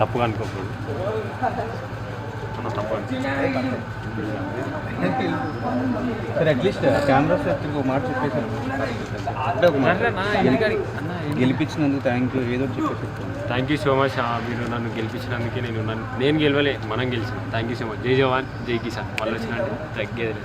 తప్పుగా అనుకోకూడదు. At least camera sir ఇంకో మాట చెప్పేసారు అంటే ఒక మాట గెలిపించినందుకు థ్యాంక్ యూ ఏదో చెప్పేసి. Thank you so much. మీరు నన్ను గెలిపించినందుకే నేను గెలవలే, మనం గెలిచాం. Thank you so much. జై జవాన్ జై కిసాన్. వాళ్ళు వచ్చినట్టు తగ్గేది లేదు.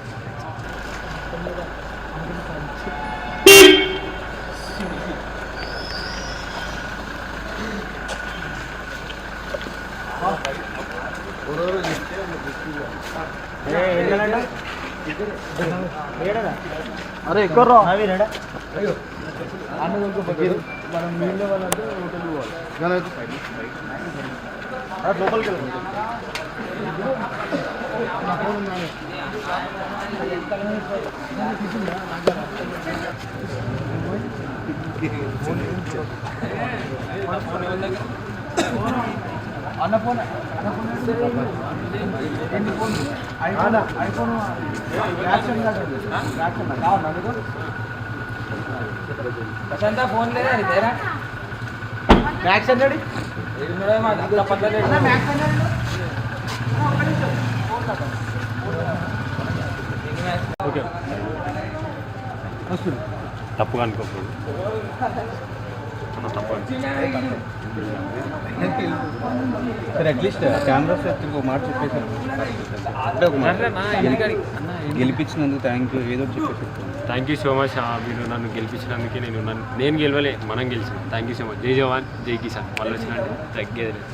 అరే ఎక్కువ మనం మీడియా వాళ్ళంటే హోటల్ పోవాలి లోపలికి వెళ్ళాలి. అన్నఫోన్ ఐఫోన్ ప్రశాంత ఫోన్ లేదా ఇదేరా మ్యాక్స్ హండ్రెడ్ ఓకే తప్పుగా అనుకోకూడదు. అట్లీస్ట్ కెమెరా సార్ ఇంకో మాట చెప్పేసారు అంటే ఒక మాట గెలిపించినందుకు థ్యాంక్ యూ ఏదో చెప్పేసి. Thank you so much. మీరు నన్ను గెలిపించినందుకే నేను గెలవలే, మనం గెలిచాం. Thank you so much. జై జవాన్ జై కిసాన్. వాళ్ళు వచ్చినట్టు తగ్గేది లేదు.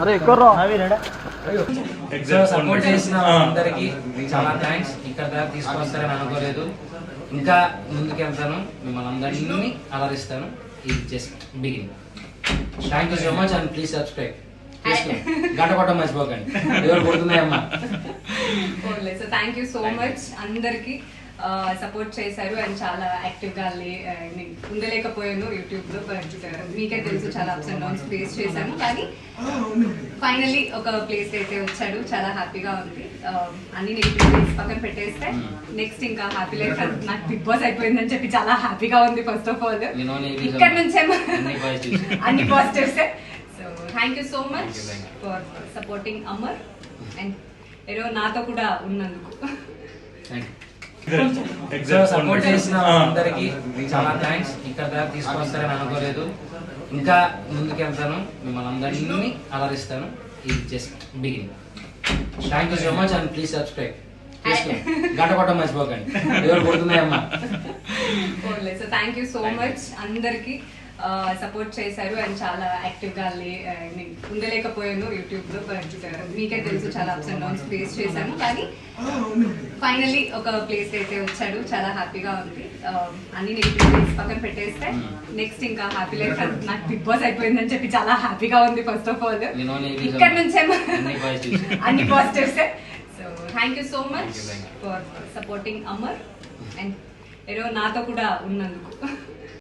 అరే ఎక్కువ సపోర్ట్ చేసిన అందరికి చాలా థ్యాంక్స్. ఇక్కడ దాకా తీసుకొస్తారని అనుకోలేదు. ఇంకా ముందుకెళ్తాను, మిమ్మల్ని అందరినీ అలరిస్తాను. ఇది just begin. Thank you so much and please subscribe. గంట కొట్టం మర్చిపోకండి, ఎవరు కొడుతున్నాయమ్మా. థ్యాంక్ యూ సో మచ్ అందరికి సపోర్ట్ చేశారు అండ్ చాలా యాక్టివ్గా ఉండలేకపోయాను యూట్యూబ్లో. బట్ మీకే తెలుసు చాలా అప్స్ అండ్ డౌన్స్ ఫేస్ చేశాను, కానీ ఫైనల్లీ ఒక ప్లేస్ అయితే వచ్చాడు. చాలా హ్యాపీగా ఉంది. అన్ని నెగిటివ్ పక్కన పెట్టేస్తే నెక్స్ట్ ఇంకా హ్యాపీ లైఫ్. నాకు బిగ్ బాస్ అయిపోయిందని చెప్పి చాలా హ్యాపీగా ఉంది. ఫస్ట్ ఆఫ్ ఆల్ ఇక్కడ నుంచేమో అన్ని positives. So thank you so much for supporting Amar and ఏదో నాతో కూడా ఉన్నందుకు. సపోర్ట్ చేసిన అందరికి చాలా థ్యాంక్స్. ఇక్కడ దాకా తీసుకొస్తారని అనుకోలేదు. ఇంకా ముందుకెళ్తాను, మిమ్మల్ని అందరినీ అలరిస్తాను. ఇది just begin. Thank you so much and please subscribe. గంట కొట్టం మర్చిపోకండి, ఎవరు కొడుతున్నాయమ్మా. థ్యాంక్ యూ సో మచ్ అందరికి సపోర్ట్ చేశారు అండ్ చాలా యాక్టివ్గా ఉండలేకపోయాను యూట్యూబ్లో. బట్ మీకే తెలుసు చాలా అప్స్ అండ్ డౌన్స్ ఫేస్ చేశాను, కానీ ఫైనల్లీ ఒక ప్లేస్ అయితే వచ్చాడు. చాలా హ్యాపీగా ఉంది. అన్ని నెగిటివ్ పక్కన పెట్టేస్తే నెక్స్ట్ ఇంకా హ్యాపీ లైఫ్. నాకు బిగ్ బాస్ అయిపోయిందని చెప్పి చాలా హ్యాపీగా ఉంది. ఫస్ట్ ఆఫ్ ఆల్ ఇక్కడ నుంచేమో అన్ని positives. So thank you so much for supporting Amar and ఏదో నాతో కూడా ఉన్నందుకు.